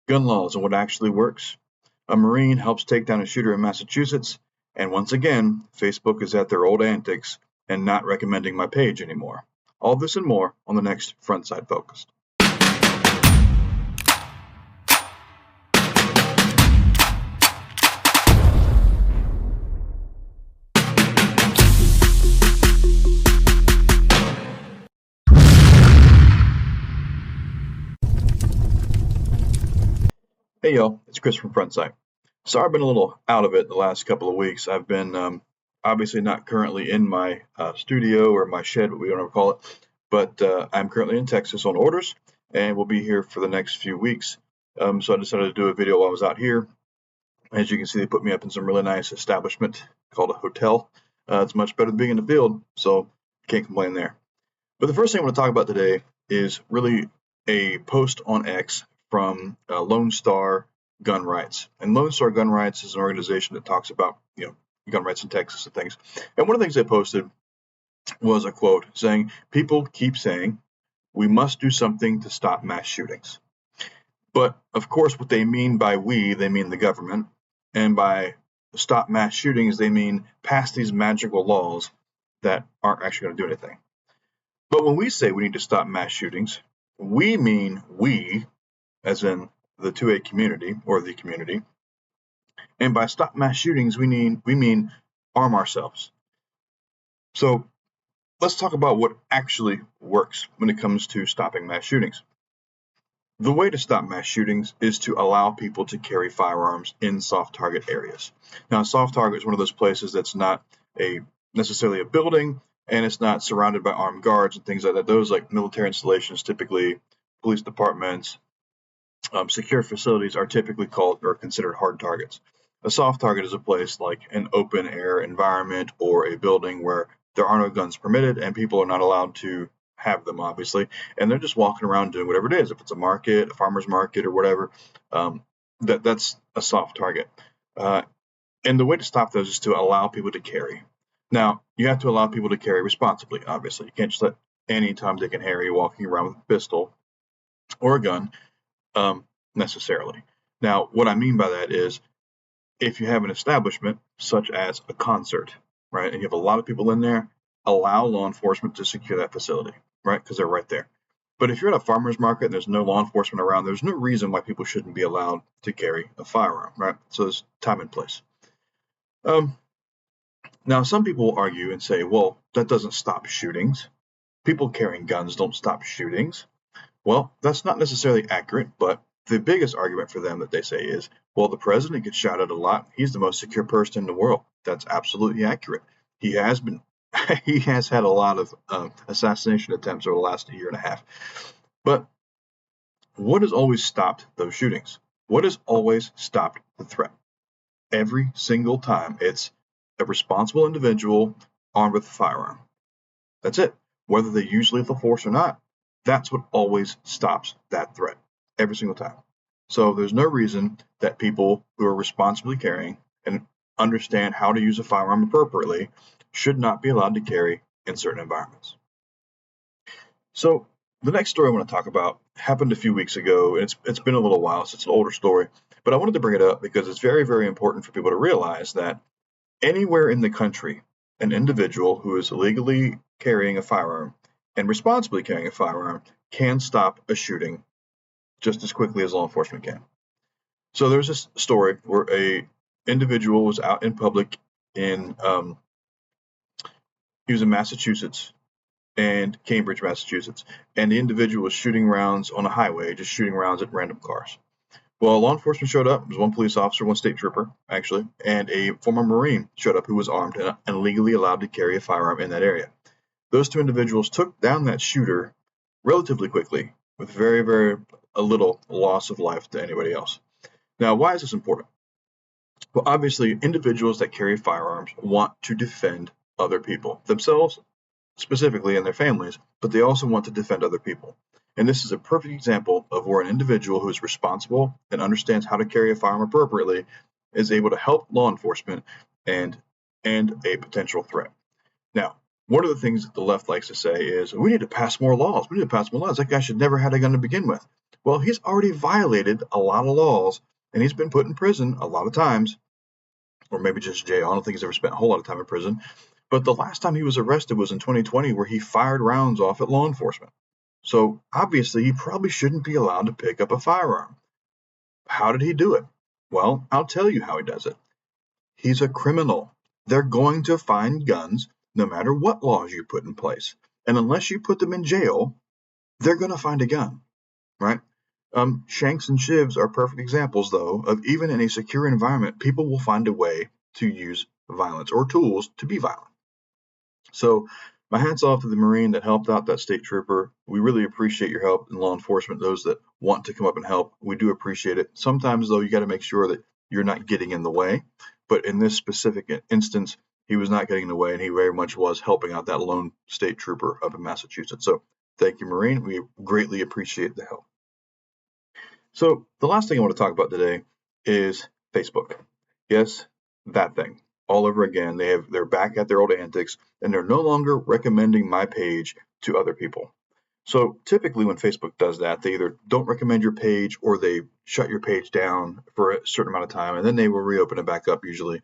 gun laws and what actually works. A Marine helps take down a shooter in Massachusetts, and once again, Facebook is at their old antics and not recommending my page anymore. All this and more on the next Frontsite Focused. Hey y'all, it's Chris from Frontsite. So I've been a little out of it the last couple of weeks. I've been obviously not currently in my studio or my shed, what we don't ever call it, but I'm currently in Texas on orders and will be here for the next few weeks. So I decided to do a video while I was out here. As you can see, they put me up in some really nice establishment called a hotel. It's much better than being in the field, so can't complain there. But the first thing I want to talk about today is really a post on X from Lone Star Gun Rights. And Lone Star Gun Rights is an organization that talks about, gun rights in Texas and things. And one of the things they posted was a quote saying, "People keep saying we must do something to stop mass shootings." But of course, what they mean by we, they mean the government. And by stop mass shootings, they mean pass these magical laws that aren't actually going to do anything. But when we say we need to stop mass shootings, we mean we, as in the 2A community or the community. And by stop mass shootings, we mean arm ourselves. So let's talk about what actually works when it comes to stopping mass shootings. The way to stop mass shootings is to allow people to carry firearms in soft target areas. Now, a soft target is one of those places that's not necessarily a building, and it's not surrounded by armed guards and things like that. Those, like military installations, typically police departments, secure facilities, are typically called or considered hard targets. A soft target is a place like an open air environment or a building where there are no guns permitted and people are not allowed to have them, obviously, and they're just walking around doing whatever it is. If it's a market, a farmer's market, or whatever, that's a soft target. And the way to stop those is to allow people to carry. Now, you have to allow people to carry responsibly, obviously. You can't just let any Tom, Dick, and Harry walking around with a pistol or a gun necessarily. Now, what I mean by that is if you have an establishment such as a concert, right, and you have a lot of people in there, allow law enforcement to secure that facility, right, because they're right there. But if you're at a farmer's market and there's no law enforcement around, there's no reason why people shouldn't be allowed to carry a firearm, right? So there's time and place. Now, some people argue and say, well, that doesn't stop shootings. People carrying guns don't stop shootings. Well, that's not necessarily accurate, but the biggest argument for them that they say is, well, the president gets shot at a lot. He's the most secure person in the world. That's absolutely accurate. He has had a lot of assassination attempts over the last year and a half. But what has always stopped those shootings? What has always stopped the threat? Every single time, it's a responsible individual armed with a firearm. That's it. Whether they use lethal force or not, that's what always stops that threat, every single time. So there's no reason that people who are responsibly carrying and understand how to use a firearm appropriately should not be allowed to carry in certain environments. So the next story I want to talk about happened a few weeks ago. It's been a little while, so it's an older story, but I wanted to bring it up because it's very, very important for people to realize that anywhere in the country, an individual who is illegally carrying a firearm and responsibly carrying a firearm can stop a shooting just as quickly as law enforcement can. So there's this story where a individual was out in public in he was in Massachusetts and Cambridge, Massachusetts, and the individual was shooting rounds on a highway, just shooting rounds at random cars. Well, law enforcement showed up. There was one police officer, one state trooper, actually, and a former Marine showed up who was armed and legally allowed to carry a firearm in that area. Those two individuals took down that shooter relatively quickly with very, very little loss of life to anybody else. Now, why is this important? Well, obviously, individuals that carry firearms want to defend other people, themselves specifically and their families, but they also want to defend other people. And this is a perfect example of where an individual who is responsible and understands how to carry a firearm appropriately is able to help law enforcement and a potential threat. Now, one of the things that the left likes to say is, we need to pass more laws. We need to pass more laws. That guy should never have had a gun to begin with. Well, he's already violated a lot of laws, and he's been put in prison a lot of times, or maybe just jail. I don't think he's ever spent a whole lot of time in prison. But the last time he was arrested was in 2020, where he fired rounds off at law enforcement. So obviously, he probably shouldn't be allowed to pick up a firearm. How did he do it? Well, I'll tell you how he does it. He's a criminal. They're going to find guns no matter what laws you put in place. And unless you put them in jail, they're going to find a gun, right? Shanks and shivs are perfect examples, though, of even in a secure environment, people will find a way to use violence or tools to be violent. So my hat's off to the Marine that helped out that state trooper. We really appreciate your help in law enforcement, those that want to come up and help. We do appreciate it. Sometimes, though, you got to make sure that you're not getting in the way. But in this specific instance, he was not getting in the way, and he very much was helping out that lone state trooper up in Massachusetts. So thank you, Marine. We greatly appreciate the help. So the last thing I want to talk about today is Facebook. Yes, that thing. All over again. They're back at their old antics, and they're no longer recommending my page to other people. So typically when Facebook does that, they either don't recommend your page or they shut your page down for a certain amount of time, and then they will reopen it back up usually.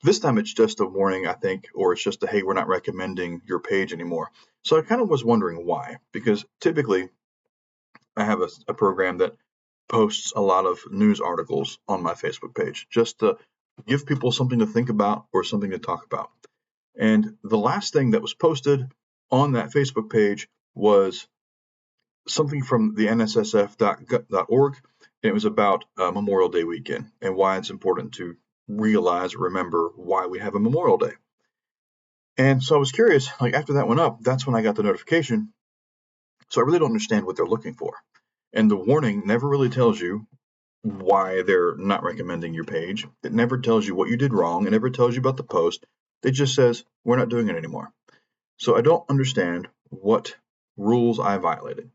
This time it's just a warning, I think, or it's just a, hey, we're not recommending your page anymore. So I kind of was wondering why, because typically I have a program that posts a lot of news articles on my Facebook page just to give people something to think about or something to talk about. And the last thing that was posted on that Facebook page was something from the nssf.org. And it was about Memorial Day weekend and why it's important to remember why we have a Memorial Day. And so I was curious, like after that went up, that's when I got the notification. So I really don't understand what they're looking for. And the warning never really tells you why they're not recommending your page. It never tells you what you did wrong. It never tells you about the post. It just says, we're not doing it anymore. So I don't understand what rules I violated,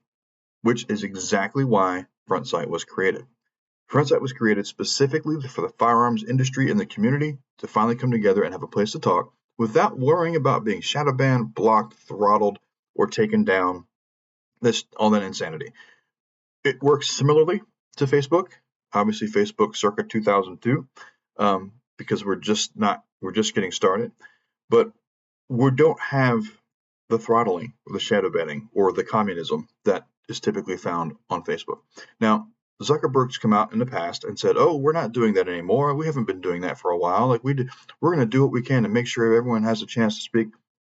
which is exactly why Frontsite was created. Frontsite was created specifically for the firearms industry and the community to finally come together and have a place to talk without worrying about being shadow banned, blocked, throttled, or taken down. That's all that insanity. It works similarly to Facebook. Obviously, Facebook circa 2002, because we're just getting started. But we don't have the throttling, or the shadow banning, or the communism that is typically found on Facebook. Now, Zuckerberg's come out in the past and said, "Oh, we're not doing that anymore. We haven't been doing that for a while. We're going to do what we can to make sure everyone has a chance to speak."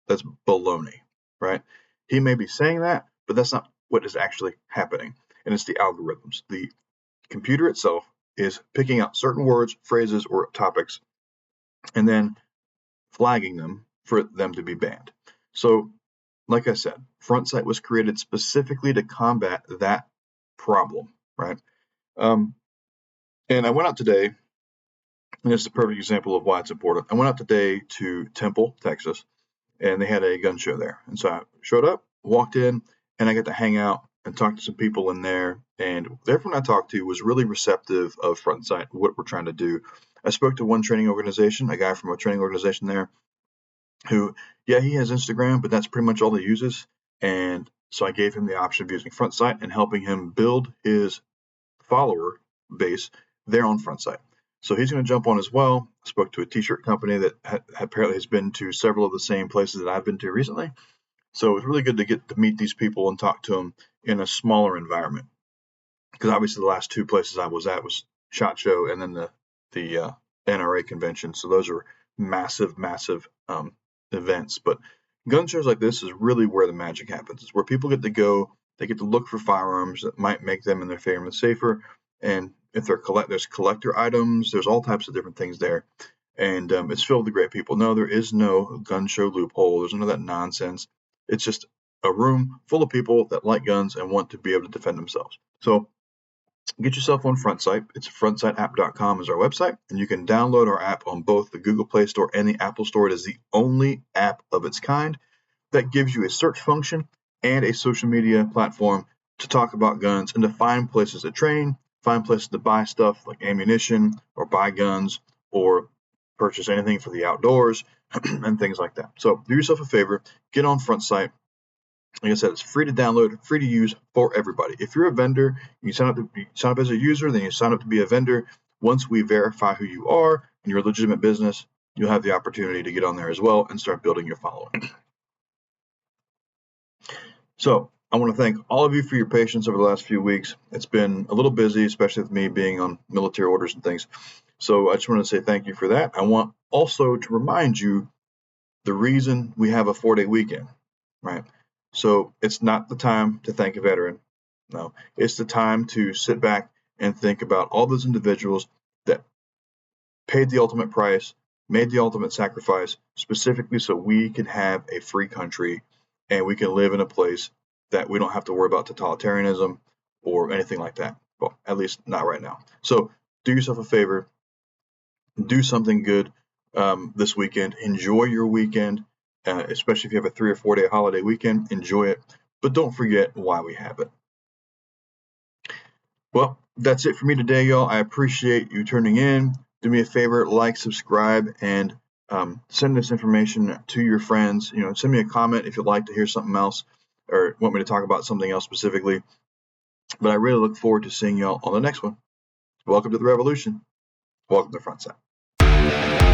That's baloney, right? He may be saying that, but that's not what is actually happening. And it's the algorithms. The computer itself is picking out certain words, phrases, or topics, and then flagging them for them to be banned. So, like I said, Frontsite was created specifically to combat that problem, right? And I went out today, and this is a perfect example of why it's important. I went out today to Temple, Texas, and they had a gun show there. And so I showed up, walked in, and I got to hang out and talk to some people in there. And everyone I talked to was really receptive of Frontsite, what we're trying to do. I spoke to one training organization, a guy from a training organization there, who, yeah, he has Instagram, but that's pretty much all he uses. And so I gave him the option of using Frontsite and helping him build his follower base there on Frontsite. So he's going to jump on as well. I spoke to a t-shirt company that apparently has been to several of the same places that I've been to recently. So it was really good to get to meet these people and talk to them in a smaller environment. Because obviously the last two places I was at was SHOT Show and then the NRA convention. So those are massive events. But gun shows like this is really where the magic happens. It's where people get to go. They get to look for firearms that might make them and their family safer. And if there's collector items, there's all types of different things there. And it's filled with great people. No, there is no gun show loophole. There's none of that nonsense. It's just a room full of people that like guns and want to be able to defend themselves. So get yourself on Frontsite. It's frontsiteapp.com is our website, and you can download our app on both the Google Play Store and the Apple Store. It is the only app of its kind that gives you a search function and a social media platform to talk about guns and to find places to train, find places to buy stuff like ammunition or buy guns or purchase anything for the outdoors and things like that. So do yourself a favor, get on Frontsite. Like I said, it's free to download, free to use for everybody. If you're a vendor, you sign up as a user, then you sign up to be a vendor. Once we verify who you are and you're a legitimate business, you'll have the opportunity to get on there as well and start building your following. So I want to thank all of you for your patience over the last few weeks. It's been a little busy, especially with me being on military orders and things. So I just want to say thank you for that. I want also to remind you the reason we have a 4-day weekend, right? So it's not the time to thank a veteran. No, it's the time to sit back and think about all those individuals that paid the ultimate price, made the ultimate sacrifice, specifically so we can have a free country and we can live in a place that we don't have to worry about totalitarianism or anything like that. Well, at least not right now. So do yourself a favor, do something good this weekend. Enjoy your weekend, especially if you have a 3 or 4 day holiday weekend. Enjoy it, but don't forget why we have it. Well, that's it for me today, y'all. I appreciate you tuning in. Do me a favor, like, subscribe, and send this information to your friends. Send me a comment if you'd like to hear something else or want me to talk about something else specifically. But I really look forward to seeing y'all on the next one. Welcome to the revolution. Welcome to Frontsite.